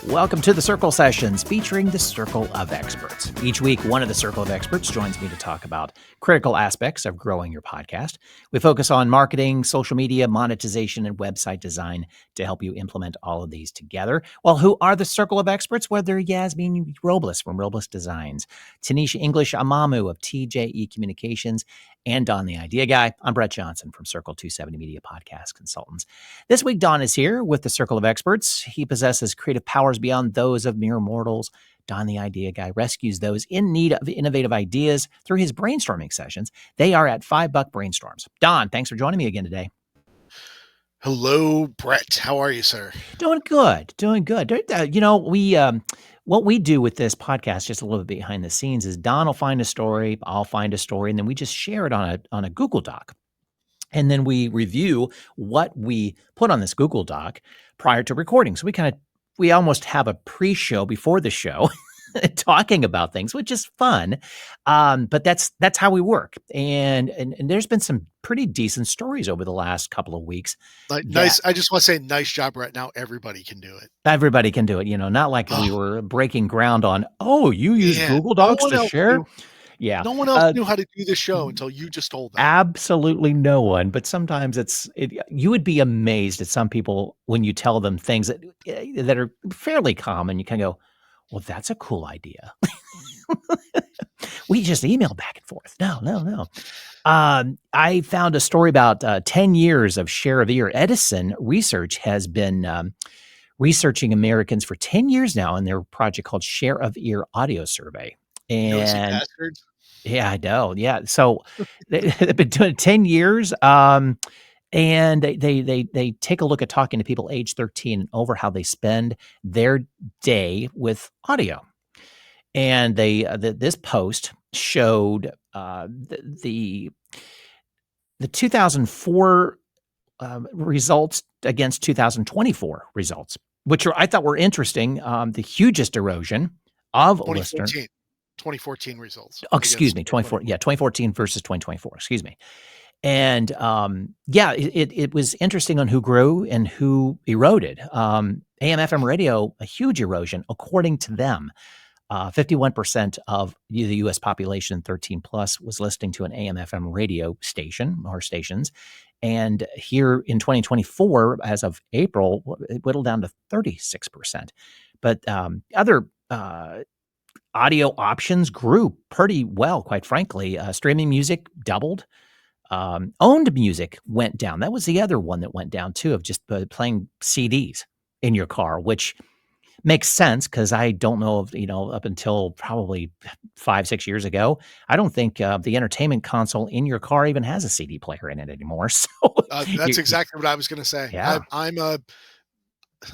Welcome to the Circle Sessions, featuring the Circle of Experts. Each week, one of the Circle of Experts joins me to talk about critical aspects of growing your podcast. We focus on marketing, social media, monetization, and website design to help you implement all of these together. Well, who are the Circle of Experts? Well, they're Yasmin Robles from Robles Designs, Tanisha English Amamu of TJE Communications, and Don the Idea Guy. I'm Brett Johnson from Circle 270 Media Podcast Consultants. This week, Don is here with the Circle of Experts. He possesses creative powers beyond those of mere mortals. Don the Idea Guy rescues those in need of innovative ideas through his brainstorming sessions. They are at $5 Brainstorms. Don, thanks for joining me again today. Hello, Brett. How are you, sir? Doing good. What we do with this podcast, just a little bit behind the scenes, is Don will find a story, I'll find a story, and then we just share it on a Google Doc. And then we review what we put on this Google Doc prior to recording. So we almost have a pre-show before the show talking about things, which is fun. But that's how we work. And there's been some pretty decent stories over the last couple of weeks. Nice. I just want to say nice job, Brett. Now everybody can do it. Everybody can do it. Not like we were breaking ground on, you use Google Docs to share? Yeah. No one else knew how to do the show until you just told them. Absolutely no one. But sometimes you would be amazed at some people when you tell them things that are fairly common. You kind of go, well, that's a cool idea. We just email back and forth. No. I found a story about 10 years of share of ear. Edison Research has been researching Americans for 10 years now in their project called Share of Ear Audio Survey. And yeah, I know. Yeah. So they've been doing it 10 years. And they take a look at talking to people age 13 and over how they spend their day with audio. And this post showed the 2004 results against 2024 results, which I thought were interesting. The hugest erosion of listeners. 2014 results. Oh, excuse me, 2014 versus 2024. Excuse me. And it was interesting on who grew and who eroded. AM/FM radio, a huge erosion, according to them. 51% of the U.S. population 13 plus was listening to an AM/FM radio station or stations. And here in 2024, as of April, it whittled down to 36%. But other audio options grew pretty well, quite frankly. Streaming music doubled. Owned music went down. That was the other one that went down too, of just playing CDs in your car, which makes sense because I don't know of, up until probably 5-6 years ago, I don't think the entertainment console in your car even has a CD player in it anymore. So that's exactly what I was going to say. Yeah.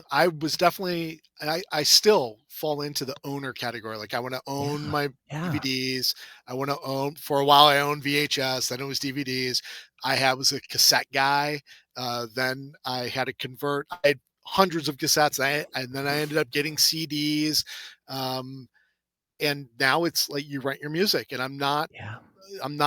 I was definitely, I still fall into the owner category. Like I want to own my DVDs. I want to own, for a while I owned VHS, then it was DVDs. I was a cassette guy. Then I had to convert. I had hundreds of cassettes and then I ended up getting CDs. And now it's like you rent your music, and I'm not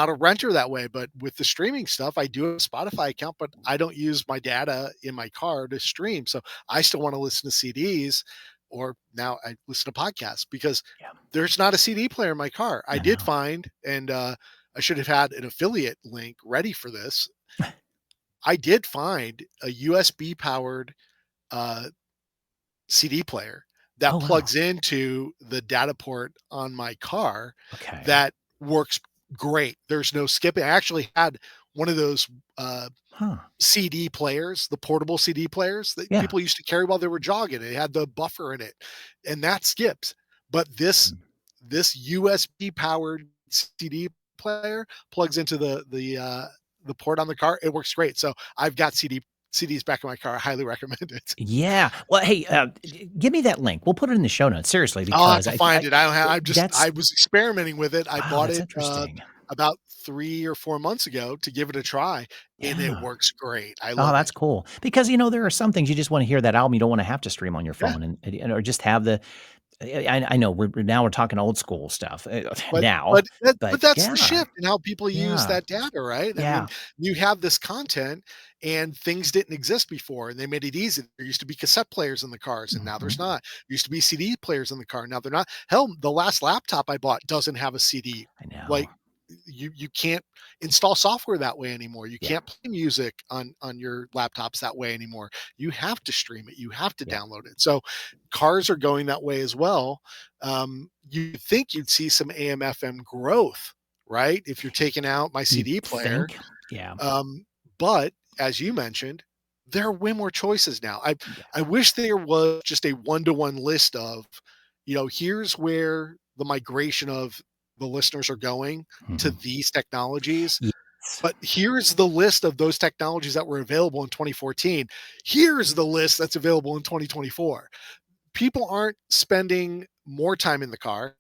a renter that way, but with the streaming stuff, I do have a Spotify account, but I don't use my data in my car to stream. So I still want to listen to CDs, or now I listen to podcasts because there's not a CD player in my car. I did find, and I should have had an affiliate link ready for this. I did find a USB powered CD player that plugs into the data port on my car. That works great. There's no skipping. I actually had one of those CD players, the portable CD players that people used to carry while they were jogging. It had the buffer in it, and that skips. But this USB powered CD player plugs into the port on the car. It works great. So I've got CDs back in my car. I highly recommend it. Yeah. Well, hey, give me that link. We'll put it in the show notes. Seriously, because I'll have to find it. I don't have. I was experimenting with it. I bought it about 3 or 4 months ago to give it a try, and it works great. I love that's cool. Because there are some things you just want to hear that album. You don't want to have to stream on your phone, and or just have the I know we're talking old school stuff But now, but that but but that's the yeah, shift in how people use yeah, that data, right? I mean, yeah. you have this content and things didn't exist before, and they made it easy. There used to be cassette players in the cars, and now there's Mhm. not. There used to be CD players in the car, now they're not. Hell, the last laptop I bought doesn't have a CD. I know. Like, you can't install software that way anymore. You Yeah, can't play music on your laptops that way anymore. You have to stream it. You have to yeah. download it. So cars are going that way as well. You think you'd see some AM/FM growth, right? If you're taking out my You'd CD player, think? Yeah, um, but as you mentioned, there are way more choices now. I yeah. I wish there was just a one-to-one list of, here's where the migration of the listeners are going to Mhm. these technologies, Yes. but here's the list of those technologies that were available in 2014. Here's the list that's available in 2024. People aren't spending more time in the car.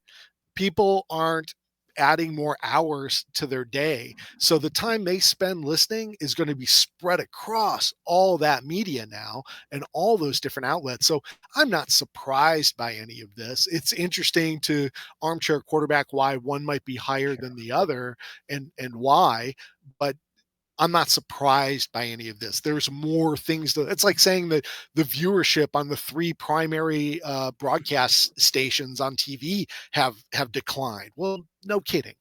People aren't adding more hours to their day. So the time they spend listening is going to be spread across all that media now and all those different outlets. So I'm not surprised by any of this. It's interesting to armchair quarterback why one might be higher Sure. than the other and why, but I'm not surprised by any of this. There's more things it's like saying that the viewership on the three primary broadcast stations on TV have declined. Well, no kidding.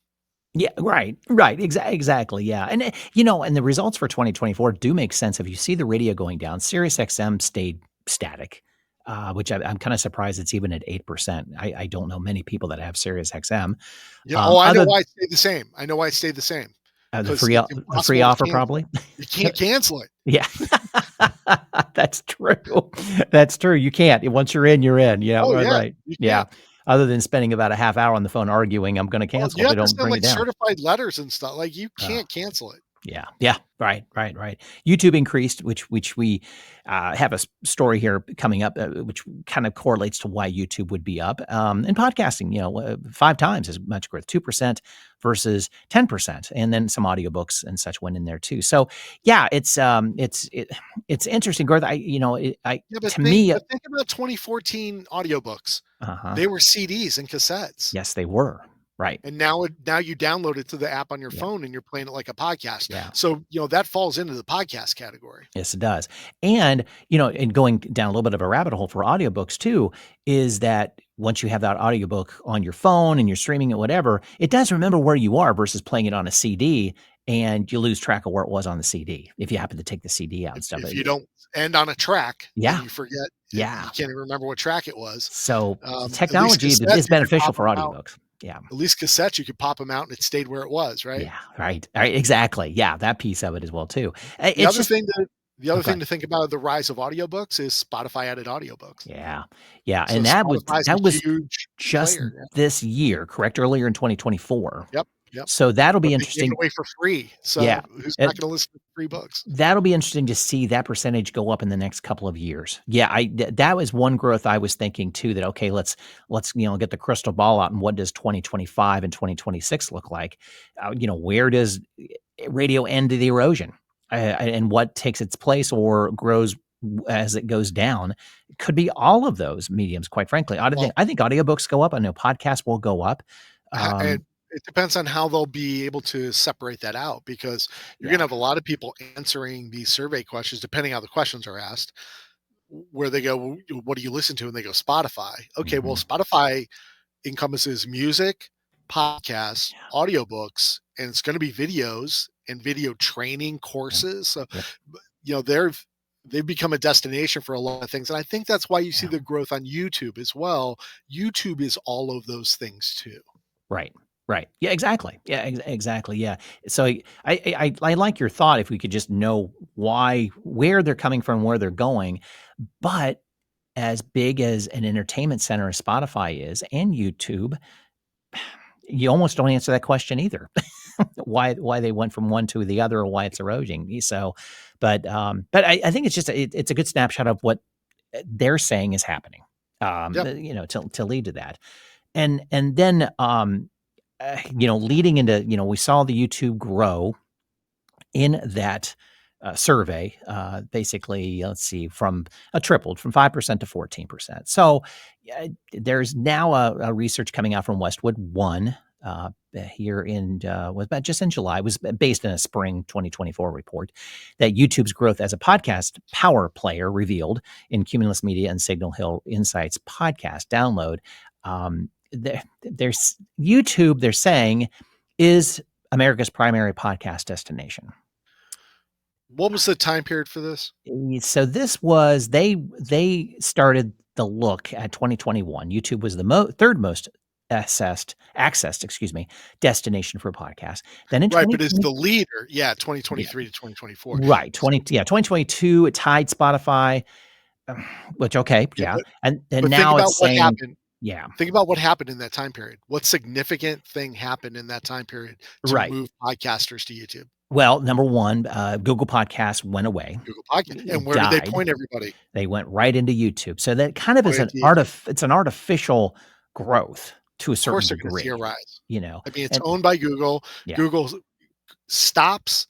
Yeah, right, right, exactly, yeah, and, and the results for 2024 do make sense if you see the radio going down. Sirius XM stayed static, which I'm kinda surprised it's even at 8%. I don't know many people that have Sirius XM, Yeah. Oh, I know other why it stayed the same. I know why it stayed the same because it's the free impossible to offer cancel. probably. You can't cancel it. Yeah. That's true. That's true. You can't. Once you're in, you're in. Yeah, Oh right, yeah, right. you Yeah. can't. Other than spending about a half hour on the phone arguing, "I'm gonna Well, cancel you if they have to don't send bring it like down." certified letters and stuff. Like you Oh. can't cancel it. Yeah, yeah, right, right, right. YouTube increased, which we have a story here coming up, which kind of correlates to why YouTube would be up. And podcasting, 5 times as much growth, 2% versus 10%, and then some audiobooks and such went in there too. So yeah, it's interesting growth. Yeah, but To me, think about 2014 audiobooks. uh-huh, They were CDs and cassettes. yes, they were right. And now you download it to the app on your Yeah, phone and you're playing it like a podcast. yeah. So, that falls into the podcast category. Yes, it does. And, and going down a little bit of a rabbit hole for audiobooks too, is that once you have that audiobook on your phone and you're streaming it, whatever, it does remember where you are versus playing it on a CD and you lose track of where it was on the CD if you happen to take the CD out and stuff. If you don't end on a track and Yeah, you forget you yeah. can't even remember what track it was. So the At least technology cassettes, is you could beneficial pop for them out. audiobooks. Yeah. At least cassettes, you could pop them out and it stayed where it was, right? Yeah. Right. Right. Exactly. Yeah. That piece of it as well too. The It's other just, thing to the other okay. thing to think about the rise of audiobooks is Spotify added audiobooks. Yeah. Yeah. So And Spotify's a that was huge just player. Yeah. this year, correct? Earlier in 2024. Yep. Yep. So that'll be But they gave it interesting. away for free. Yeah. So who's not It going to listen to free books? That'll be interesting to see that percentage go up in the next couple of years. Yeah, that was one growth I was thinking too, that, okay, let's, get the crystal ball out and what does 2025 and 2026 look like? Where does radio end the erosion? And what takes its place or grows as it goes down? It could be all of those mediums, quite frankly. Well, I think audiobooks go up. I know podcasts will go up. it Um, it depends on how they'll be able to separate that out because you're going yeah. to have a lot of people answering these survey questions, depending how the questions are asked, where they go, "Well, what do you listen to?" And they go, Spotify. Okay, well, Mhm. Spotify encompasses music, podcasts, Yeah. audiobooks, and it's going to be videos and video training Yep. courses. So, Yep. you know, they've become a destination for a lot of things. And I think that's why you see Yeah. the growth on YouTube as well. YouTube is all of those things too. Right. Right. Yeah, exactly. Yeah, exactly. Yeah. So I like your thought if we could just know where they're coming from, where they're going. But as big as an entertainment center as Spotify is and YouTube, you almost don't answer that question either. Why they went from one to the other or why it's eroding. So, but I think it's just it's a good snapshot of what they're saying is happening. Yep. To lead to that. And then leading into, we saw the YouTube grow in that survey. Basically, let's see, tripled from 5% to 14%. So there's now a research coming out from Westwood One here was just in July. It was based in a spring 2024 report that YouTube's growth as a podcast power player revealed in Cumulus Media and Signal Hill Insights podcast download. There's YouTube, they're saying, is America's primary podcast destination. What was the time period for this? So this was they started the look at 2021. YouTube was the third most accessed, destination for podcasts. Then in right, but it's the leader. Yeah, 2023 to 2024. Right, 2022 it tied Spotify, which yeah, and but now think about it's what saying, happened. Yeah, Think about what happened in that time period. What significant thing happened in that time period to move podcasters to YouTube? Well, number one, Google Podcasts went away. Google Podcast, and where did they point everybody? They went right into YouTube. So that kind of is it's an artificial growth to a certain degree. Of course, they're going to see a rise. You know, I mean, it's owned by Google. Yeah. Google stops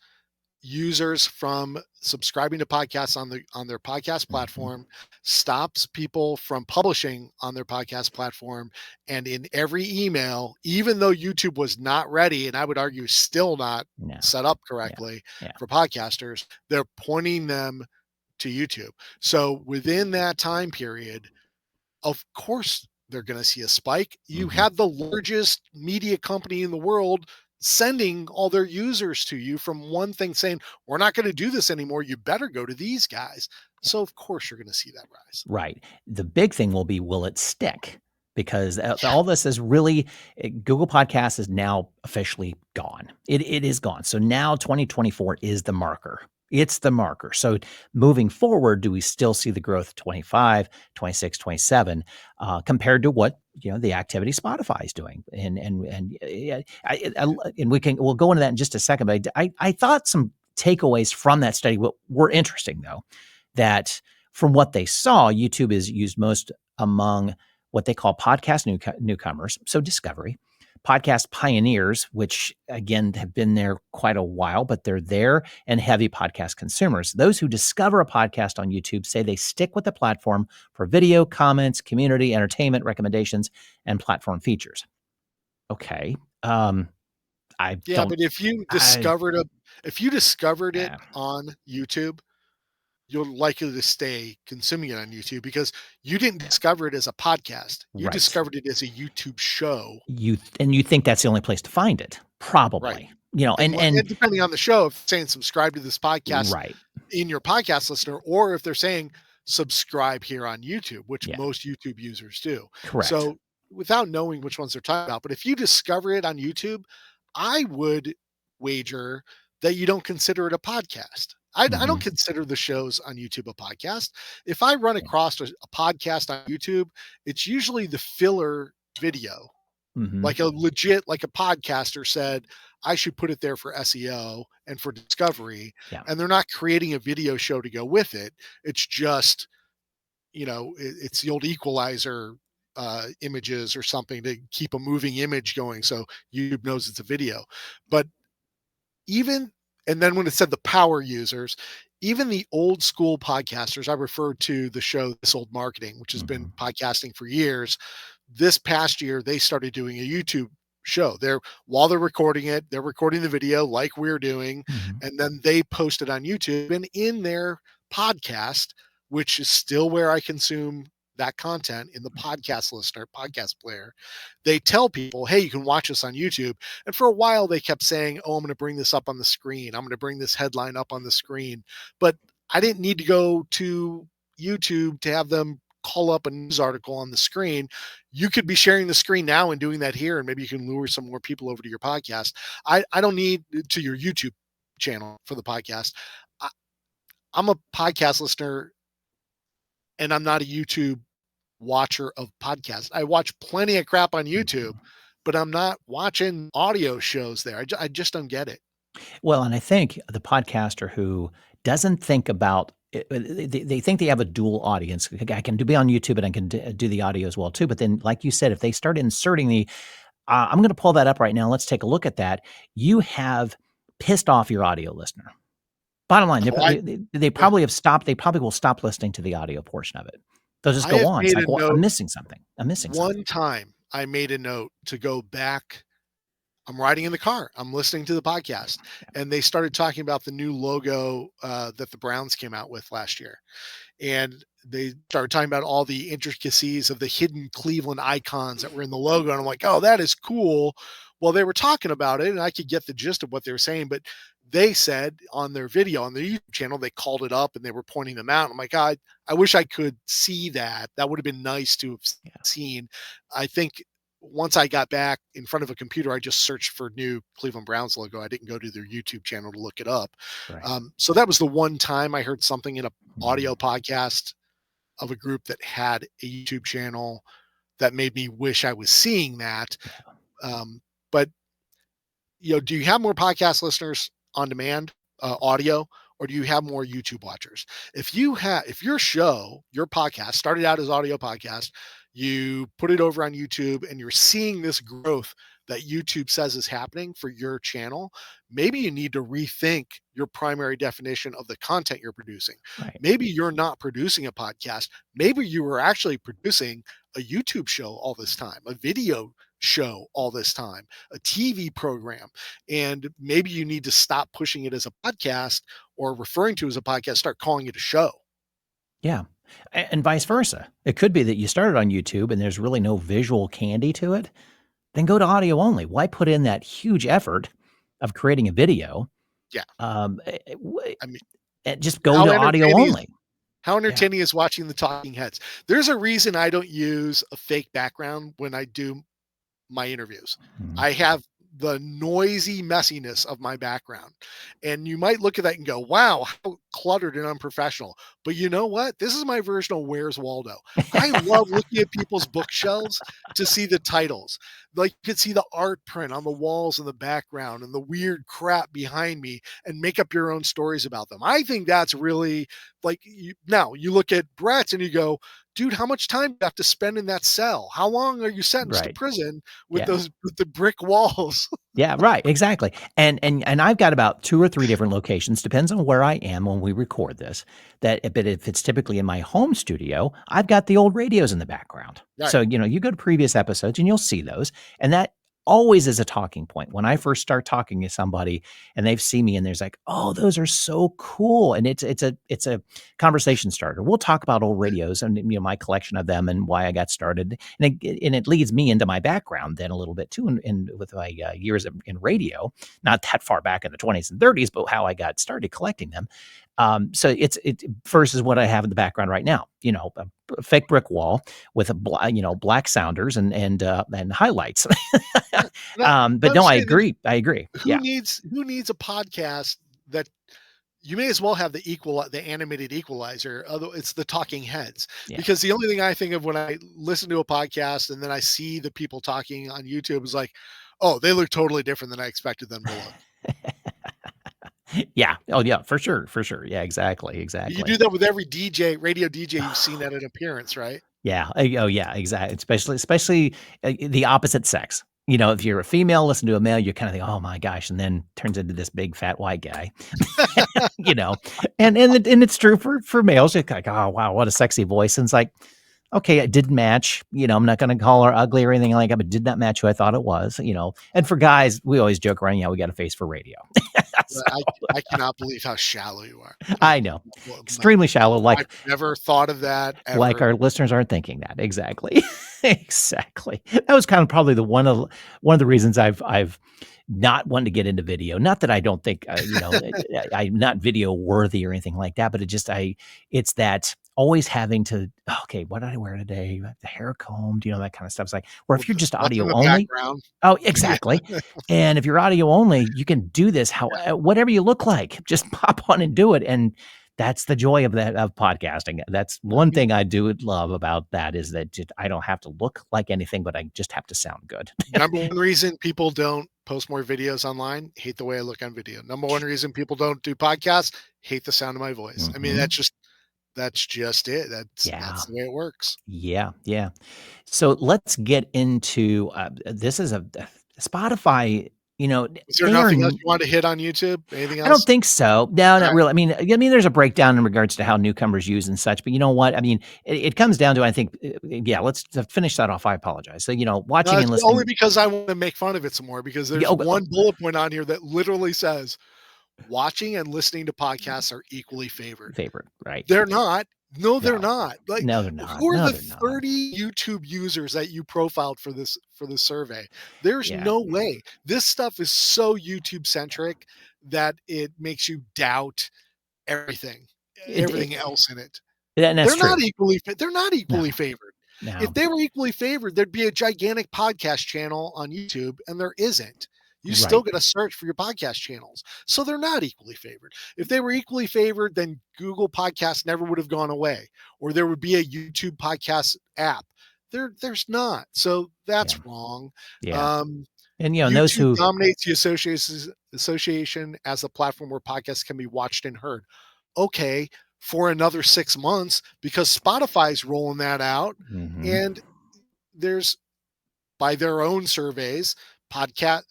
users from subscribing to podcasts on their podcast platform, stops people from publishing on their podcast platform, and in every email, even though YouTube was not ready, and I would argue still not set up correctly for podcasters, they're pointing them to YouTube. So within that time period, of course they're going to see a spike. You have the largest media company in the world sending all their users to you from one thing saying, we're not going to do this anymore. You better go to these guys. So of course you're going to see that rise. Right. The big thing will be, will it stick? Because all this is really, Google Podcasts is now officially gone. It is gone. So now 2024 is the marker. It's the marker. So moving forward, do we still see the growth 25, 26, 27 compared to what the activity Spotify is doing? And we'll go into that in just a second. But I thought some takeaways from that study were interesting, though, that from what they saw, YouTube is used most among what they call podcast newcomers, so discovery, podcast pioneers, which again have been there quite a while, but they're there, and heavy podcast consumers. Those who discover a podcast on YouTube say they stick with the platform for video, comments, community, entertainment, recommendations, and platform features. Okay. But if you discovered it on YouTube, you're likely to stay consuming it on YouTube because you didn't discover it as a podcast. You discovered it as a YouTube show. You think that's the only place to find it, probably. Right. And depending on the show, if they're saying subscribe to this podcast in your podcast listener, or if they're saying subscribe here on YouTube, which most YouTube users do. Correct. So without knowing which ones they're talking about, but if you discover it on YouTube, I would wager that you don't consider it a podcast. I don't consider the shows on YouTube a podcast. If I run across a podcast on YouTube, it's usually the filler video. Like a podcaster said, I should put it there for SEO and for discovery. And they're not creating a video show to go with it. It's just, it's the old equalizer images or something to keep a moving image going. So YouTube knows it's a video. But and then when it said the power users, even the old school podcasters, I referred to the show This Old Marketing, which has been podcasting for years. This past year, they started doing a YouTube show. While they're recording it, they're recording the video like we're doing, and then they post it on YouTube. And in their podcast, which is still where I consume that content in the podcast listener, podcast player, they tell people, hey, you can watch us on YouTube. And for a while they kept saying, oh, I'm going to bring this up on the screen. I'm going to bring this headline up on the screen. But I didn't need to go to YouTube to have them call up a news article on the screen. You could be sharing the screen now and doing that here, and maybe you can lure some more people over to your podcast. I don't need to your YouTube channel for the podcast. I'm a podcast listener, and I'm not a YouTube watcher of podcasts. I watch plenty of crap on YouTube, but I'm not watching audio shows there. I just don't get it. Well, and I think the podcaster who doesn't think about it, they think they have a dual audience. I can be on YouTube and I can do the audio as well too. But then, like you said, if they start inserting I'm going to pull that up right now. Let's take a look at that. You have pissed off your audio listener Bottom line, Oh, I they yeah. probably have stopped. They probably will stop listening to the audio portion of it. They'll just I go have on. It's made like, a well, I'm note missing something. I'm missing one something. time I made a note to go back. I'm riding in the car. I'm listening to the podcast, and they started talking about the new logo that the Browns came out with last year. And they started talking about all the intricacies of the hidden Cleveland icons that were in the logo. And I'm like, oh, that is cool. Well, they were talking about it, and I could get the gist of what they were saying, but they said on their video on their YouTube channel, they called it up and they were pointing them out. I'm like, I wish I could see that. That would have been nice to have Yeah, seen. I think once I got back in front of a computer, I just searched for new Cleveland Browns logo. I didn't go to their YouTube channel to look it up. right. So that was the one time I heard something in a Mhm. audio podcast of a group that had a YouTube channel that made me wish I was seeing that. Yeah. But do you have more podcast listeners on demand, audio, or do you have more YouTube watchers? If your show, your podcast started out as audio podcast, you put it over on YouTube and you're seeing this growth that YouTube says is happening for your channel, maybe you need to rethink your primary definition of the content you're producing. Right. Maybe you're not producing a podcast. Maybe you were actually producing a YouTube show all this time, a video show all this time, a TV program, and maybe you need to stop pushing it as a podcast or referring to it as a podcast, start calling it a show. Yeah. And vice versa. It could be that you started on YouTube and there's really no visual candy to it. Then go to audio only. Why put in that huge effort of creating a video? Yeah. Um, eh, eh, w- I mean, just go how to audio entertaining is only. how Yeah. entertaining is watching the talking heads. There's a reason I don't use a fake background when I do my interviews. Mhm. I have the noisy messiness of my background. And you might look at that and go, wow, how cluttered and unprofessional. But you know what? This is my version of Where's Waldo. I love looking at people's bookshelves to see the titles. Like you could see the art print on the walls in the background and the weird crap behind me and make up your own stories about them. I think that's really now you look at Brett's and you go, dude, how much time do you have to spend in that cell? How long are you sentenced to Right. prison with Yeah. the brick walls? Yeah, right, exactly. And I've got about 2 or 3 different locations, depends on where I am when we record this, but if it's typically in my home studio, I've got the old radios in the background. Right. So, you go to previous episodes and you'll see those, and that always is a talking point. When I first start talking to somebody and they've seen me and there's like, "Oh, those are so cool," and it's a conversation starter. We'll talk about old radios and, my collection of them and why I got started, and it leads me into my background then a little bit too, and with my years in radio, not that far back in the 20s and 30s, but how I got started collecting them. So it versus what I have in the background right now. A fake brick wall with black sounders and highlights. Yeah. But I'm no, I saying is agree. I agree. who Yeah, needs a podcast that you may as well have the animated equalizer, although it's the talking heads. yeah. Because the only thing I think of when I listen to a podcast and then I see the people talking on YouTube is like, oh, they look totally different than I expected them to look. Yeah. Oh, yeah, for sure, for sure. Yeah, exactly, You do exactly. that with every radio DJ you've seen at an appearance, right? Yeah. Oh, yeah, exactly. Especially the opposite sex. If you're a female, listen to a male, you're kind of think, oh my gosh, and then turns into this big fat white guy. you know, and it's true for males. It's like, oh wow, what a sexy voice. And it's like, okay, it didn't match. I'm not going to call her ugly or anything like that, but did not match who I thought it was. And for guys, we always joke around, yeah, we got a face for radio. So I cannot believe how shallow you are. I know, extremely shallow. I've never thought of that Like ever. our listeners aren't thinking that. Exactly. Exactly. That was kind of probably the one of the reasons I've not wanted to get into video. Not that I don't think, I'm not video worthy or anything like that, but it's that always having to, okay, what did I wear today? The hair combed, that kind of stuff. It's like, or if you're just What's in audio the only. background? Oh, Yeah. exactly. And if you're audio only, you can do this whatever you look like. Just pop on and do it. And that's the joy of podcasting. That's one thing I do love about that is that I don't have to look like anything, but I just have to sound good. Number one reason people don't post more videos online, hate the way I look on video. Number one reason people don't do podcasts, hate the sound of my voice. I mean, Mhm. that's just it. Yeah. That's the way it works. Yeah. Yeah. So let's get into this is a Spotify. Is there they are. nothing else you want to hit on YouTube? Anything I don't else? think so. No, not Okay. really. I mean, there's a breakdown in regards to how newcomers use and such. But you know what? I mean, it comes down to, I think, yeah. Let's to finish that off. I apologize. So No, watching it's and only listening. because I wanna make fun of it some more because Yeah, there's one bullet point on here that literally says, "Watching and listening to podcasts are equally favored." favorite, right? They're not. No, they're No, not. Like, no, they're not. who are No, the they're not. 30 YouTube users that you profiled for this survey? There's Yeah, no way. This stuff is so YouTube centric that it makes you doubt everything, it, everything it, else in it. and that's true. They're not No, equally favored. If no, they were equally favored, there'd be a gigantic podcast channel on YouTube, and there isn't. You still right. got to search for your podcast channels. So they're not equally favored. If they were equally favored, then Google Podcasts never would have gone away, or there would be a YouTube podcast app. There's not. So Yeah, that's wrong. yeah. Um, And those YouTube who, dominates the association as a platform where podcasts can be watched and heard. Okay, for another 6 months because Spotify's rolling that out, mhm, and there's by their own surveys, podcast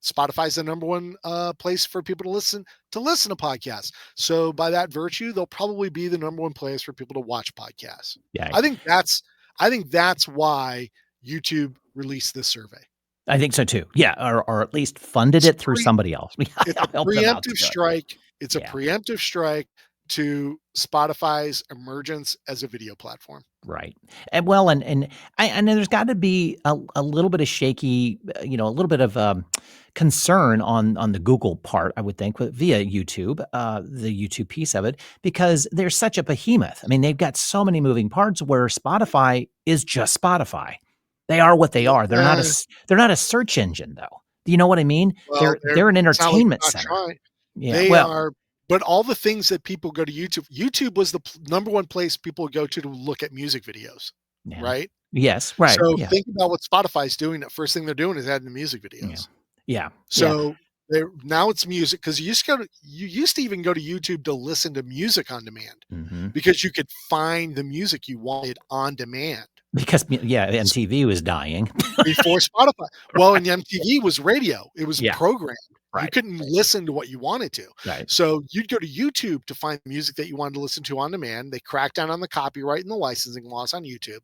Spotify's the number one place for people to listen to podcasts. So by that virtue, they'll probably be the number one place for people to watch podcasts. yeah, I think that's I think that's why YouTube released this survey. I think so too. Yeah, or at least funded It's a it through pre somebody else. it's a Help them out to preemptive do it. strike. It's a Yeah. preemptive strike to Spotify's emergence as a video platform. Right. And there's got to be a little bit of shaky, a little bit of concern on the Google part, I would think, via YouTube, the YouTube piece of it, because they're such a behemoth. I mean, they've got so many moving parts where Spotify is just Spotify. They are what they are. Uh, They're not a search engine, though. Do you know what I mean? well, They're an it's not like entertainment they're not center. trying. Yeah. They Well, are, but all the things that people go to YouTube was the number one place people go to look at music videos, yeah. right? Yes. Right. So Yeah. think about what Spotify's doing. The first thing they're doing is adding the music Yeah. videos. Yeah. Yeah. So now it's music because you used to even go to YouTube to listen to music on demand Hmm. because you could find the music you wanted on demand. Because yeah, MTV was dying. Before Spotify. Well, and Right. MTV was radio. It was Yeah. programmed. You Right. couldn't listen to what you wanted to. Right. So you'd go to YouTube to find music that you wanted to listen to on demand. They cracked down on the copyright and the licensing laws on YouTube.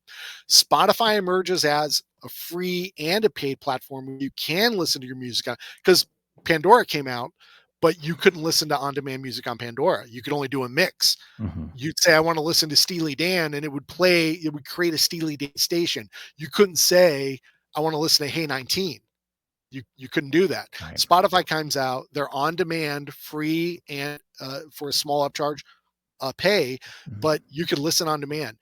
Spotify emerges as a free and a paid platform where you can listen to your music on because Pandora came out, but you couldn't listen to on-demand music on Pandora. You could only do a mix. Mhm. You'd say, I want to listen to Steely Dan, and it would create a Steely Dan station. You couldn't say, I want to listen to Hey 19. You couldn't do that. Right. Spotify comes out, they're on demand, free, and for a small upcharge, pay, Mhm. but you can listen on demand.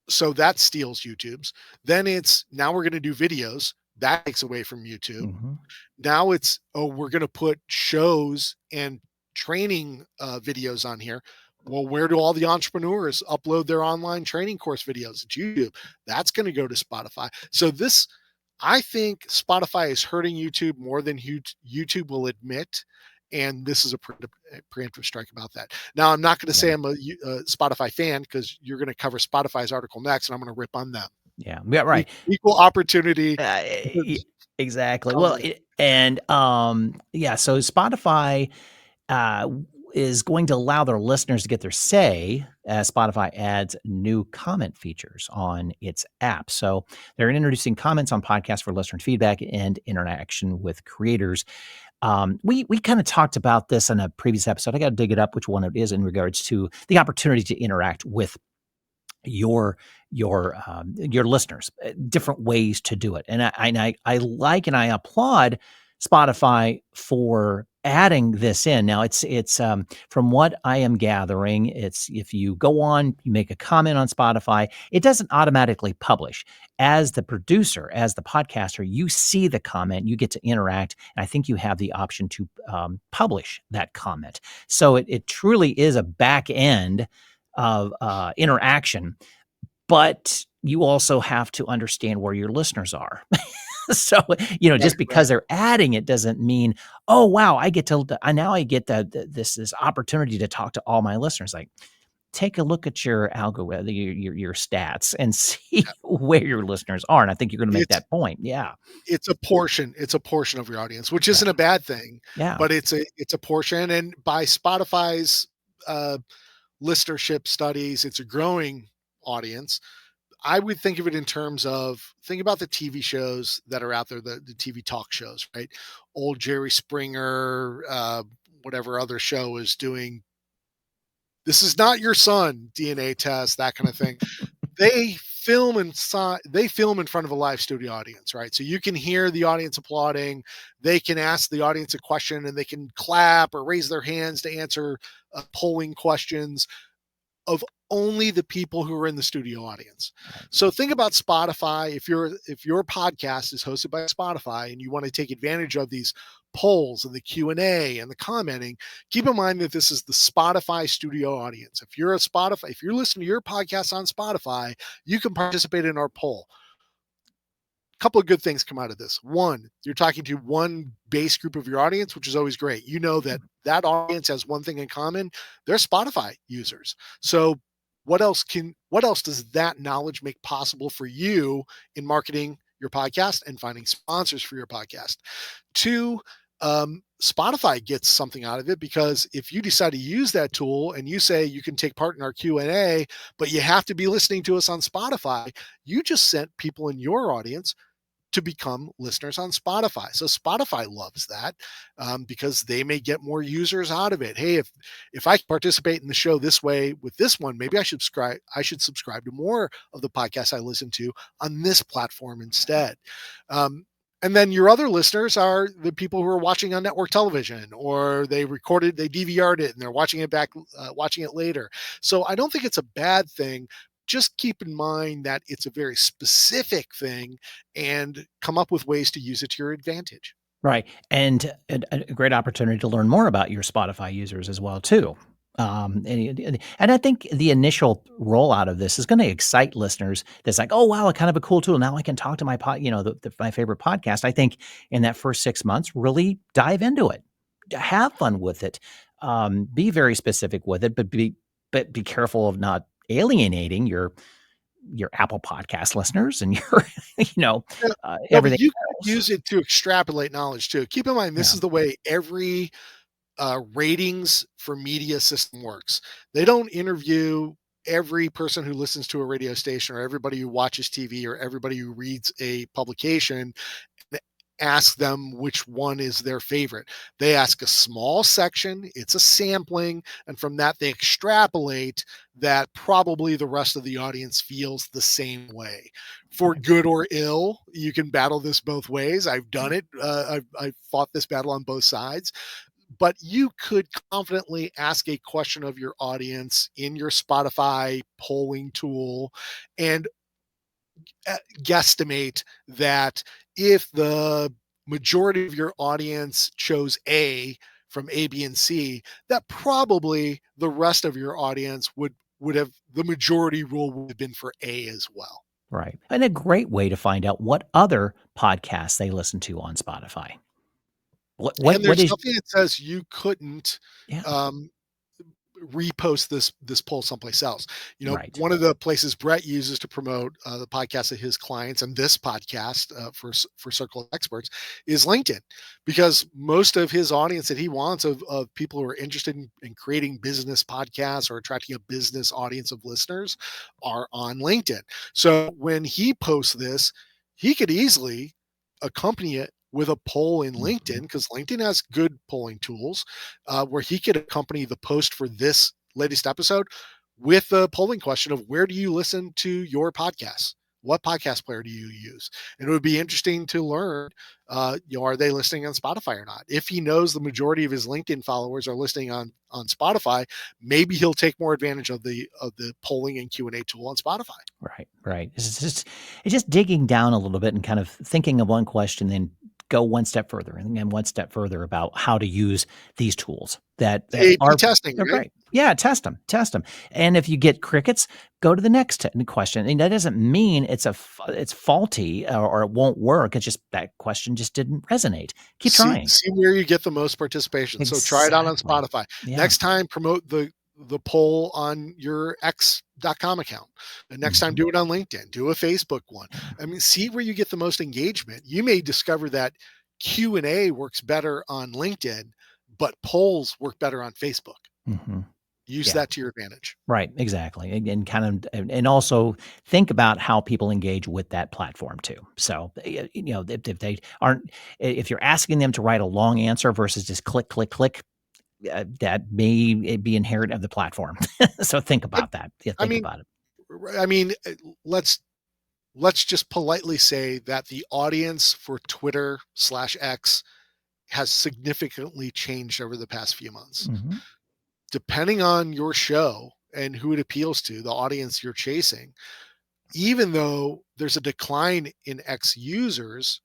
So that steals YouTube's. Then it's now we're going to do videos. That takes away from YouTube. Mhm. Now it's, oh, we're going to put shows and training videos on here. Well, where do all the entrepreneurs upload their online training course videos? It's YouTube. That's going to go to Spotify. So I think Spotify is hurting YouTube more than YouTube will admit. And this is a preemptive strike about that. Now, I'm not going to Yeah. say I'm a Spotify fan because you're going to cover Spotify's article next, and I'm going to rip on them. Yeah. Yeah, right. Equal opportunity. E exactly. Well, Coverage. yeah, so Spotify, uh, is going to allow their listeners to get their say as Spotify adds new comment features on its app. So they're introducing comments on podcasts for listener feedback and interaction with creators. We kind of talked about this in a previous episode. I got to dig it up, which one it is in regards to the opportunity to interact with your listeners, different ways to do it. And I like and I applaud Spotify for adding this in. Now it's from what I am gathering, it's if you go on, you make a comment on Spotify, it doesn't automatically publish. As the producer, as the podcaster, you see the comment, you get to interact, and I think you have the option to publish that comment. So it truly is a back end of interaction, but you also have to understand where your listeners are. So, Right, just because right. they're adding it doesn't mean, oh wow, I get to now I get this opportunity to talk to all my listeners. Like, take a look at your algorithm, your stats, and see where your listeners are. And I think you're going to make It's that point. Yeah. it's a portion of your audience, which Yeah. isn't a bad thing, Yeah. but it's a portion. And by Spotify's uh, listenership studies, it's a growing audience. I would think of it in terms of think about the TV shows that are out there, the TV talk shows, right? Old Jerry Springer, whatever other show is doing. This is not your son, DNA test, that kind of thing. They film in front of a live studio audience, right? So you can hear the audience applauding. They can ask the audience a question and they can clap or raise their hands to answer polling questions of only the people who are in the studio audience. Right. So think about Spotify. If your podcast is hosted by Spotify and you want to take advantage of these polls and the Q&A and the commenting, keep in mind that this is the Spotify studio audience. If you're listening to your podcast on Spotify, you can participate in our poll. Couple of good things come out of this. One, you're talking to one base group of your audience, which is always great. You know that audience has one thing in common. They're Spotify users. So what else does that knowledge make possible for you in marketing your podcast and finding sponsors for your podcast? Two, Spotify gets something out of it, because if you decide to use that tool and you say you can take part in our Q&A, but you have to be listening to us on Spotify, you just sent people in your audience to become listeners on Spotify. So Spotify loves that, because they may get more users out of it. Hey, if I participate in the show this way with this one, maybe I should subscribe to more of the podcasts I listen to on this platform instead. And then your other listeners are the people who are watching on network television, or they DVR'd it and they're watching it back, watching it later. So I don't think it's a bad thing. Just keep in mind that it's a very specific thing, and come up with ways to use it to your advantage. Right. And a great opportunity to learn more about your Spotify users as well, too. And I think the initial rollout of this is going to excite listeners. That's like, oh wow, kind of a cool tool. Now I can talk to my my favorite podcast. I think in that first 6 months, really dive into it, have fun with it, be very specific with it, but be careful of not alienating your Apple Podcast listeners and your No, everything but you could else. use it to extrapolate knowledge too. Keep in mind, this Yeah. is the way every ratings for media system works. They don't interview every person who listens to a radio station, or everybody who watches TV, or everybody who reads a publication, ask them which one is their favorite. They ask a small section, it's a sampling, and from that they extrapolate that probably the rest of the audience feels the same way. For good or ill, you can battle this both ways. I've done it. I've fought this battle on both sides. But you could confidently ask a question of your audience in your Spotify polling tool and guesstimate that if the majority of your audience chose A from A, B, and C, that probably the rest of your audience would have, the majority rule would have been for A as well. Right. And a great way to find out what other podcasts they listen to on Spotify. And What there's is nothing that says you couldn't yeah, repost this poll someplace else. right. One of the places Brett uses to promote the podcast of his clients, and this podcast for Circle of Experts, is LinkedIn, because most of his audience that he wants of people who are interested in creating business podcasts or attracting a business audience of listeners are on LinkedIn. So when he posts this, he could easily accompany it with a poll in LinkedIn, Mhm. because LinkedIn has good polling tools, where he could accompany the post for this latest episode with the polling question of, where do you listen to your podcasts? What podcast player do you use? And it would be interesting to learn, are they listening on Spotify or not? If he knows the majority of his LinkedIn followers are listening on Spotify, maybe he'll take more advantage of the polling and Q&A tool on Spotify. Right, right. It's just digging down a little bit and kind of thinking of one question, then go one step further and then one step further about how to use these tools that A/B are testing, they're right? great. Yeah, test them. And if you get crickets, go to the next question. And that doesn't mean it's faulty or it won't work. It's just that question just didn't resonate. Keep See trying. see where you get the most participation. So try it out on Exactly. Spotify. Yeah. Next time, promote the poll on your X.com account. And next time, do it on LinkedIn, do a Facebook one. I mean, see where you get the most engagement. You may discover that Q&A works better on LinkedIn, but polls work better on Facebook. Use that to your advantage. Right, exactly. And kind of, and also think about how people engage with that platform too. So, you know, if they aren't, if you're asking them to write a long answer versus just click, click, click, that may be inherent of the platform. So think about that. Yeah, I think mean, about it. I mean, let's just politely say that the audience for Twitter/X has significantly changed over the past few months. Depending on your show and who it appeals to, the audience you're chasing, even though there's a decline in X users,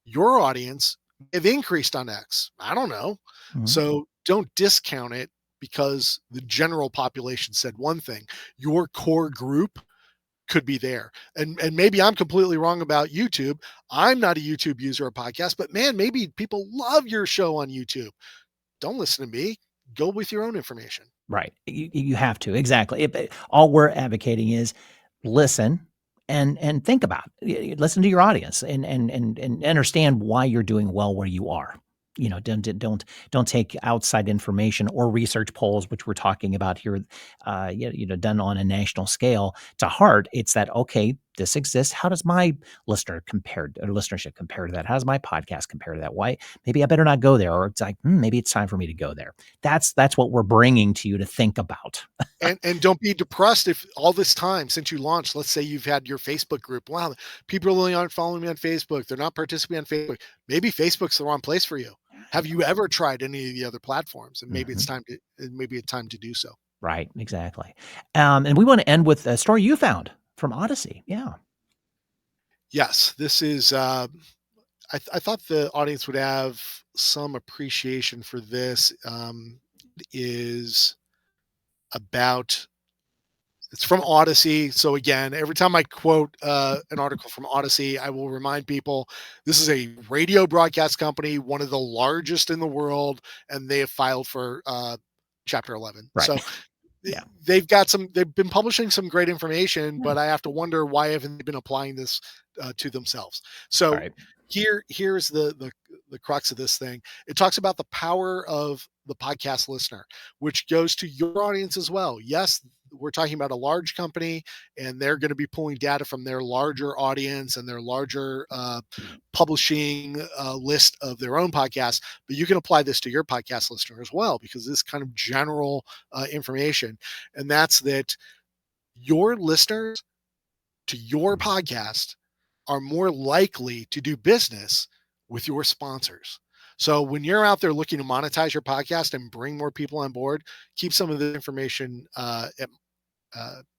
your audience have increased on X. I don't know. So don't discount it because the general population said one thing. Your core group could be there. And maybe I'm completely wrong about YouTube. I'm not a YouTube user or podcast, but man, maybe people love your show on YouTube. Don't listen to me. Go with your own information. Right. You have to. Exactly. All we're advocating is listen and think about it. Listen to your audience and understand why you're doing well where you are. You know, don't take outside information or research polls, which we're talking about here, done on a national scale to heart. It's that, okay, this exists. How does my listenership compare to that? How does my podcast compare to that? Why? Maybe I better not go there. Or it's like, maybe it's time for me to go there. That's what we're bringing to you to think about. And don't be depressed if all this time since you launched, let's say you've had your Facebook group. Wow, people really aren't following me on Facebook. They're not participating on Facebook. Maybe Facebook's the wrong place for you. Have you ever tried any of the other platforms? And maybe it's time to do so. Right, exactly. And we want to end with a story you found from Odyssey. Yeah. Yes, this is. I thought the audience would have some appreciation for this. Is about. It's from Odyssey. So again, every time I quote an article from Odyssey, I will remind people this is a radio broadcast company, one of the largest in the world, and they have filed for Chapter 11. Right. So Yeah. they've been publishing some great information, but I have to wonder why haven't they been applying this to themselves. So Right. here's the crux of this thing. It talks about the power of the podcast listener, which goes to your audience as well. Yes, we're talking about a large company and they're going to be pulling data from their larger audience and their larger publishing list of their own podcasts, but you can apply this to your podcast listener as well, because this kind of general information. And that's that your listeners to your podcast are more likely to do business with your sponsors. So when you're out there looking to monetize your podcast and bring more people on board, keep some of the information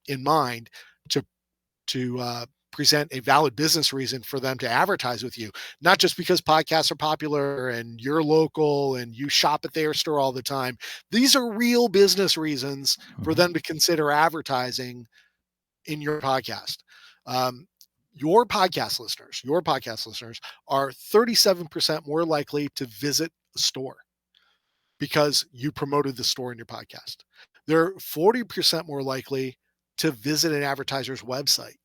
in mind to present a valid business reason for them to advertise with you, not just because podcasts are popular and you're local and you shop at their store all the time. These are real business reasons for them to consider advertising in your podcast. Your podcast listeners are 37% more likely to visit a store because you promoted the store in your podcast. They're 40% more likely to visit an advertiser's website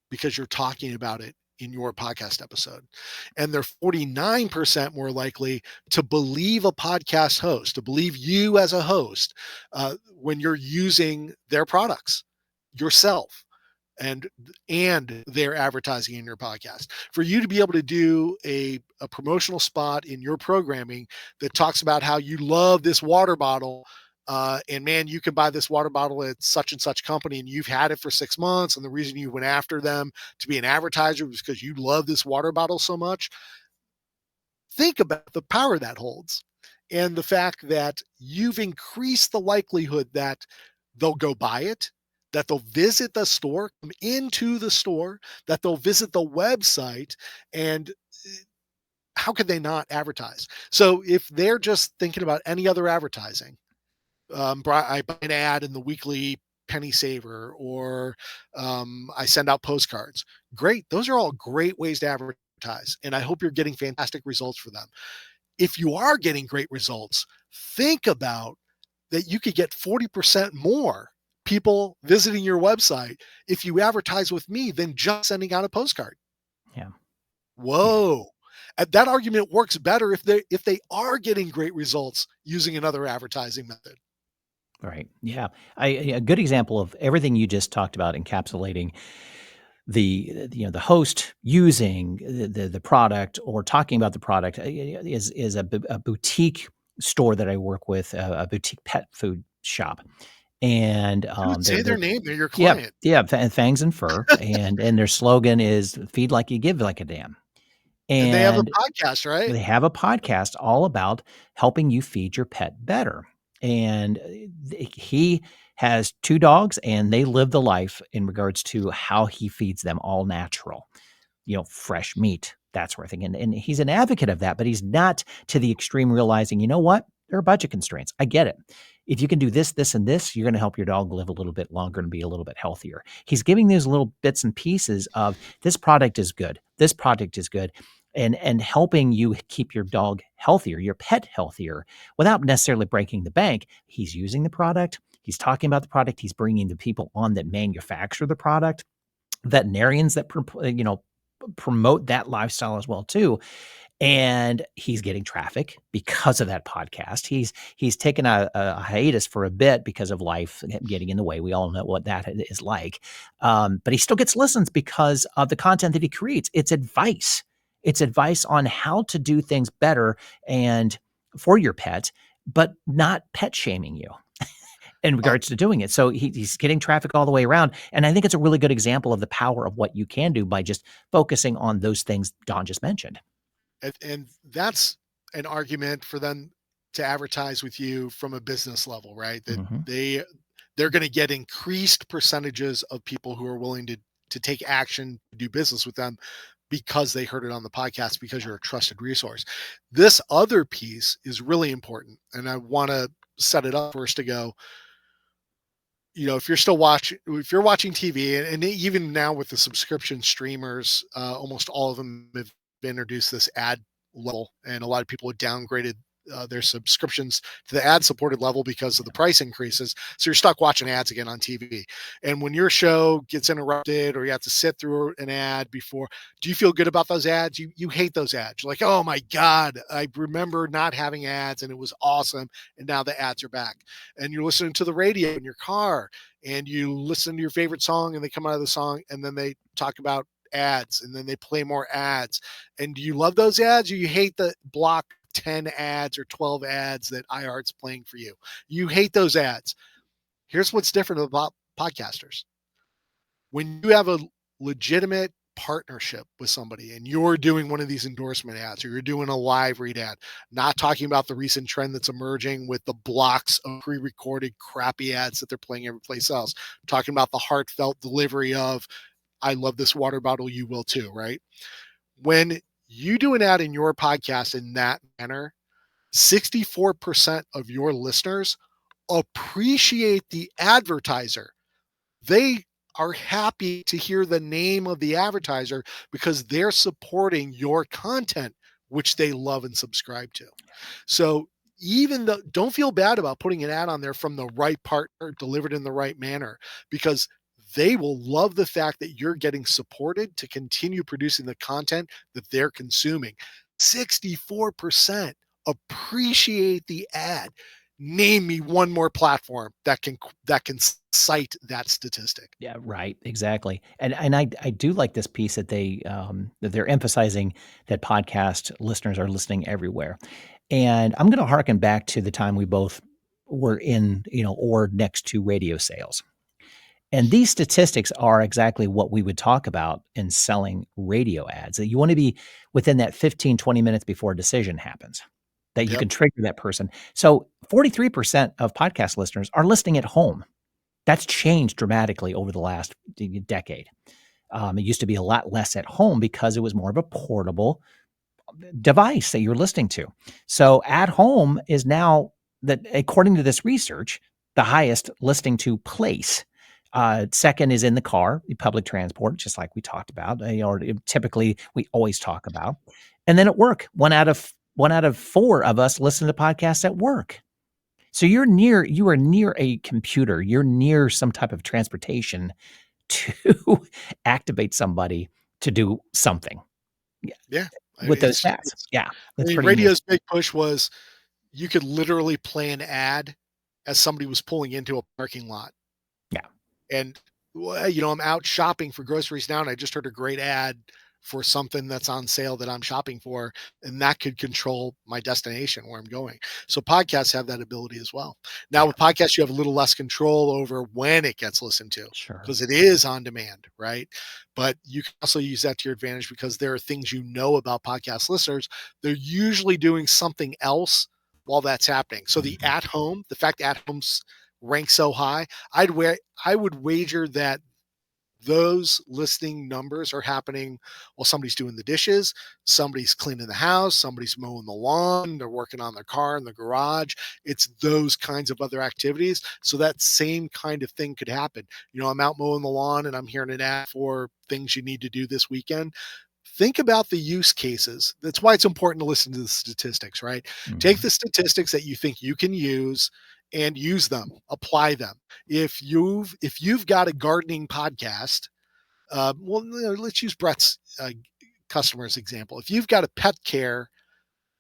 because you're talking about it in your podcast episode. And they're 49% more likely to believe a podcast host, to believe you as a host when you're using their products yourself and they're advertising in your podcast. For you to be able to do a promotional spot in your programming that talks about how you love this water bottle, and man, you can buy this water bottle at such and such company and you've had it for 6 months. And the reason you went after them to be an advertiser was because you love this water bottle so much. Think about the power that holds and the fact that you've increased the likelihood that they'll go buy it, that they'll visit the store, come into the store, that they'll visit the website, and how could they not advertise? So if they're just thinking about any other advertising, I buy an ad in the weekly penny saver, or I send out postcards. Great. Those are all great ways to advertise. And I hope you're getting fantastic results for them. If you are getting great results, think about that you could get 40% more people visiting your website if you advertise with me than just sending out a postcard. Yeah. Yeah. Whoa. That argument works better if they are getting great results using another advertising method. Right. Yeah. A good example of everything you just talked about encapsulating the host using the product or talking about the product is a boutique store that I work with, a boutique pet food shop. And Dude, say their they're name. They're your yeah, client. yeah, Fangs and Fur, and their slogan is "Feed like you give like a damn." And they have a And podcast, right? they have a podcast all about helping you feed your pet better. And he has 2 dogs, and they live the life in regards to how he feeds them all natural, fresh meat, that sort of thing. And he's an advocate of that, but he's not to the extreme realizing, you know what? There are budget constraints. I get it. If you can do this, this, and this, you're going to help your dog live a little bit longer and be a little bit healthier. He's giving these little bits and pieces of this product is good. This product is good. And helping you keep your dog healthier, your pet healthier, without necessarily breaking the bank. He's using the product. He's talking about the product. He's bringing the people on that manufacture the product, veterinarians that promote that lifestyle as well too. And he's getting traffic because of that podcast. He's taken a hiatus for a bit because of life getting in the way. We all know what that is like. But he still gets listens because of the content that he creates. It's advice. It's advice on how to do things better and for your pet, but not pet shaming you in Oh, regards to doing it. So he's getting traffic all the way around. And I think it's a really good example of the power of what you can do by just focusing on those things Don just mentioned. and that's an argument for them to advertise with you from a business level, right? That Mhm. they're going to get increased percentages of people who are willing to take action to do business with them because they heard it on the podcast, because you're a trusted resource. This other piece is really important, and I want to set it up first to go, if you're still watching, if you're watching TV, and even now with the subscription streamers, almost all of them have introduced this ad level, and a lot of people have downgraded their subscriptions to the ad supported level because of the price increases. So you're stuck watching ads again on TV. And when your show gets interrupted or you have to sit through an ad before, do you feel good about those ads? You hate those ads. You're like, oh my God, I remember not having ads and it was awesome. And now the ads are back. And you're listening to the radio in your car and you listen to your favorite song and they come out of the song and then they talk about ads and then they play more ads. And do you love those ads or you hate the block 10 ads or 12 ads that iHeart's playing for you? You hate those ads. Here's what's different about podcasters. When you have a legitimate partnership with somebody and you're doing one of these endorsement ads or you're doing a live read ad, not talking about the recent trend that's emerging with the blocks of pre-recorded crappy ads that they're playing every place else, talking about the heartfelt delivery of, I love this water bottle, you will too, right? When you do an ad in your podcast in that manner, 64% of your listeners appreciate the advertiser. They are happy to hear the name of the advertiser because they're supporting your content, which they love and subscribe to. So even though, don't feel bad about putting an ad on there from the right partner delivered in the right manner, because they will love the fact that you're getting supported to continue producing the content that they're consuming. 64% appreciate the ad. Name me one more platform that can cite that statistic. Yeah, right. Exactly. And I do like this piece that that they're emphasizing that podcast listeners are listening everywhere. And I'm going to harken back to the time we both were in, or next to radio sales. And these statistics are exactly what we would talk about in selling radio ads. That you want to be within that 15, 20 minutes before a decision happens, that you Yep. can trigger that person. So 43% of podcast listeners are listening at home. That's changed dramatically over the last decade. It used to be a lot less at home because it was more of a portable device that you're listening to. So at home is now, that according to this research, the highest listening to place. Second is in the car, the public transport, just like we talked about, or typically we always talk about. And then at work, one out of four of us listen to podcasts at work. So you are near a computer. You're near some type of transportation to activate somebody to do something. Yeah, Yeah. with those stats. It's Yeah, I that's mean, pretty neat. radio's big push was you could literally play an ad as somebody was pulling into a parking lot. Yeah. And, well, you know, I'm out shopping for groceries now, and I just heard a great ad for something that's on sale that I'm shopping for, and that could control my destination where I'm going. So podcasts have that ability as well. Now Yeah, with podcasts, you have a little less control over when it gets listened to sure. because it is on demand, right? But you can also use that to your advantage because there are things you know about podcast listeners. They're usually doing something else while that's happening. So the Mhm. at home, the fact at homes rank so high, I would wager that those listening numbers are happening while somebody's doing the dishes, somebody's cleaning the house, somebody's mowing the lawn, they're working on their car in the garage. It's those kinds of other activities. So that same kind of thing could happen. You know, I'm out mowing the lawn and I'm hearing an ad for things you need to do this weekend. Think about the use cases. That's why it's important to listen to the statistics, right? Take Mhm. the statistics that you think you can use and use them, apply them. If you've got a gardening podcast, well, you know, let's use Brett's customer's example. If you've got a pet care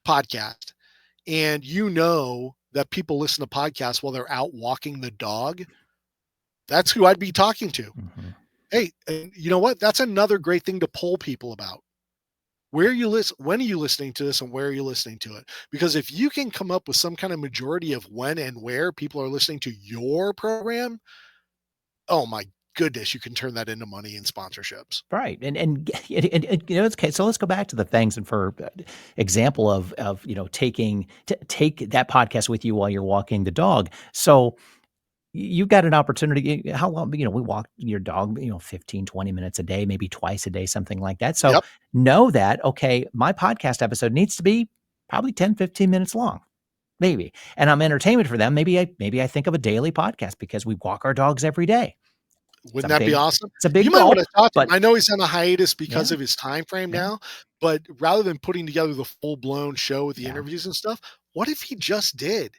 podcast and you know that people listen to podcasts while they're out walking the dog, that's who I'd be talking to. Mhm. Hey, and you know what? That's another great thing to poll people about. Where you listen, when are you listening to this, and where are you listening to it? Because if you can come up with some kind of majority of when and where people are listening to your program, oh my goodness, you can turn that into money and sponsorships. Right, you know, it's okay, so let's go back to the things and for example of, you know, take that podcast with you while you're walking the dog. So, you've got an opportunity how long you know, we walk your dog, you know, 15, 20 minutes a day, maybe twice a day, something like that. So, Yep. know that, okay, my podcast episode needs to be probably 10, 15 minutes long, maybe, and I'm entertainment for them. Maybe I think of a daily podcast because we walk our dogs every day. Wouldn't that be awesome? It's a You big might gulp, wanna talk to him. but I know he's on a hiatus because yeah, of his time frame yeah, now, but rather than putting together the full-blown show with the yeah, interviews and stuff, what if he just did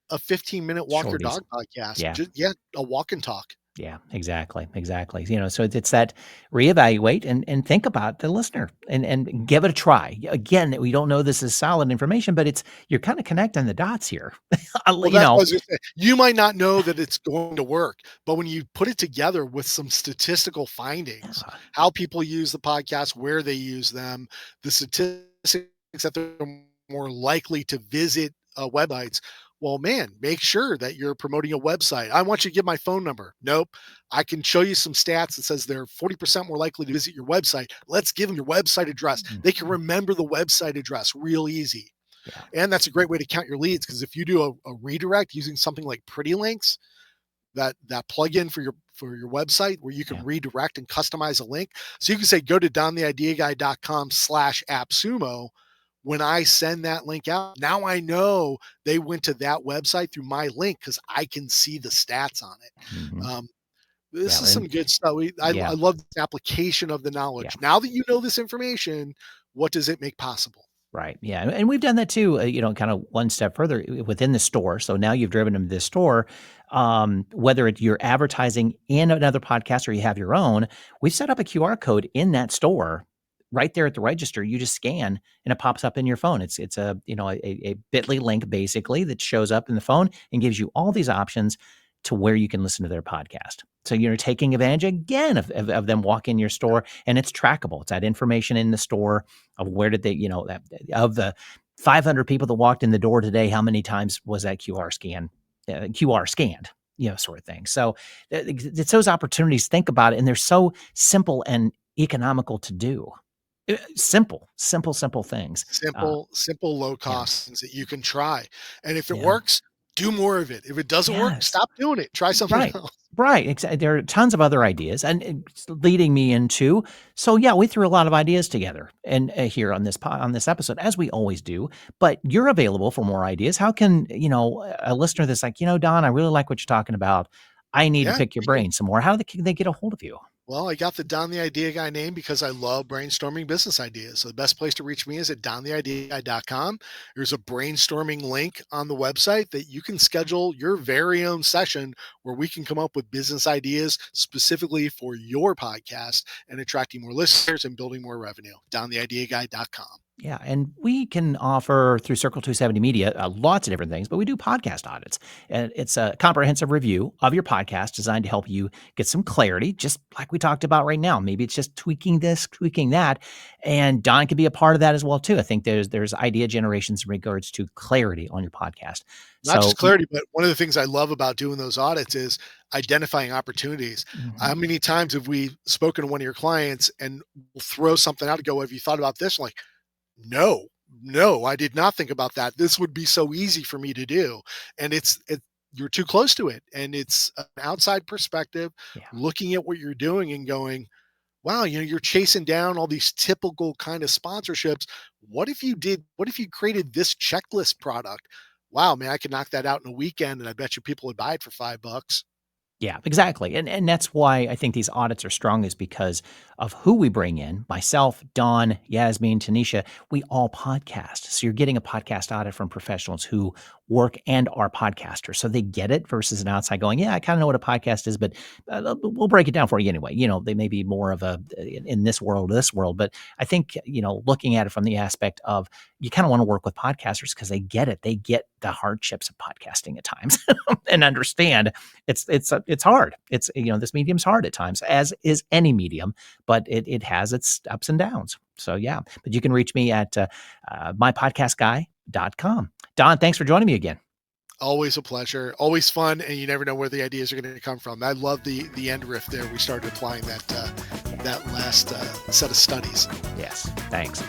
a 15-minute walk your shorties. dog podcast? Yeah. Just yeah, a walk and talk. Yeah, exactly, exactly. You know, so it's that reevaluate and think about the listener and give it a try. Again, we don't know this is solid information, but it's you're kind of connecting the dots here. Well, You that's what I know, was gonna say. You might not know that it's going to work, but when you put it together with some statistical findings, yeah, how people use the podcast, where they use them, the statistics that they're more likely to visit websites. Well, man, make sure that you're promoting a website. I want you to give my phone number. Nope. I can show you some stats that says they're 40% more likely to visit your website. Let's give them your website address. They can mhm, remember the website address real easy. yeah, And that's a great way to count your leads because if you do a redirect using something like Pretty Links, that plugin for your website where you can yeah, redirect and customize a link. So you can say go to dontheideaguy.com/appsumo. When I send that link out, now I know they went to that website through my link because I can see the stats on it. mhm, Um, this yeah, is some and good stuff. I yeah, love the application of the yeah. knowledge. Now that you know this information, what does it make possible? Right. Yeah. And we've done that too, you know, kind of one step further within the store. So now you've driven them to this store, whether you're advertising in another podcast or you have your own, we've set up a QR code in that store right there at the register. You just scan and it pops up in your phone. It's a, you know, a bit.ly link basically that shows up in the phone and gives you all these options to where you can listen to their podcast. So you're taking advantage again of them walking your store and it's trackable. It's that information in the store of where did they, you know, that of the 500 people that walked in the door today, how many times was that QR scanned, you know, sort of thing. So it's those opportunities. Think about it, and they're so simple and economical to do. Simple things. Uh, Simple, low yeah, cost things that you can try. And if it yeah, works, do more of it. If it doesn't work, yes. stop doing it. Try something Right. else. Right. There are tons of other ideas, and it's leading me into. So yeah, we threw a lot of ideas together, and here on on this episode, as we always do. But you're available for more ideas. How can you know a listener that's like, you know, Don, I really like what you're talking about. I need to Yeah, pick your we can brain some more. How can they get a hold of you? Well, I got the Don the Idea Guy name because I love brainstorming business ideas. So the best place to reach me is at dontheideaguy.com. There's a brainstorming link on the website that you can schedule your very own session where we can come up with business ideas specifically for your podcast and attracting more listeners and building more revenue. dontheideaguy.com. Yeah, and we can offer through Circle 270 Media lots of different things, but we do podcast audits. And it's a comprehensive review of your podcast designed to help you get some clarity, just like we talked about right now. Maybe it's just tweaking this, tweaking that. And Don can be a part of that as well, too. I think there's idea generations in regards to clarity on your podcast. Not So, just clarity, but one of the things I love about doing those audits is identifying opportunities. How many times have we spoken to one of your clients and we'll throw something out and go, have you thought about this? I'm like, no, I did not think about that. This would be so easy for me to do. And you're too close to it. And it's an outside perspective, yeah. looking at what you're doing and going, wow, you're chasing down all these typical kind of sponsorships. What if you created this checklist product? Wow, man, I could knock that out in a weekend and I bet you people would buy it for $5. Yeah, exactly. And that's why I think these audits are strong is because of who we bring in. Myself, Dawn, Yasmin, Tanisha, we all podcast. So you're getting a podcast audit from professionals who work and are podcasters. So they get it versus an outside going, yeah, I kind of know what a podcast is, but we'll break it down for you anyway. They may be more of in this world, but I think, looking at it from the aspect of you kind of want to work with podcasters because they get it. They get the hardships of podcasting at times and understand it's hard. This medium's hard at times, as is any medium, but it has its ups and downs. So yeah, but you can reach me at mypodcastguy.com. Don, thanks for joining me again. Always a pleasure, always fun, and you never know where the ideas are going to come from. I love the end riff there. We started applying that last set of studies. Yes, thanks.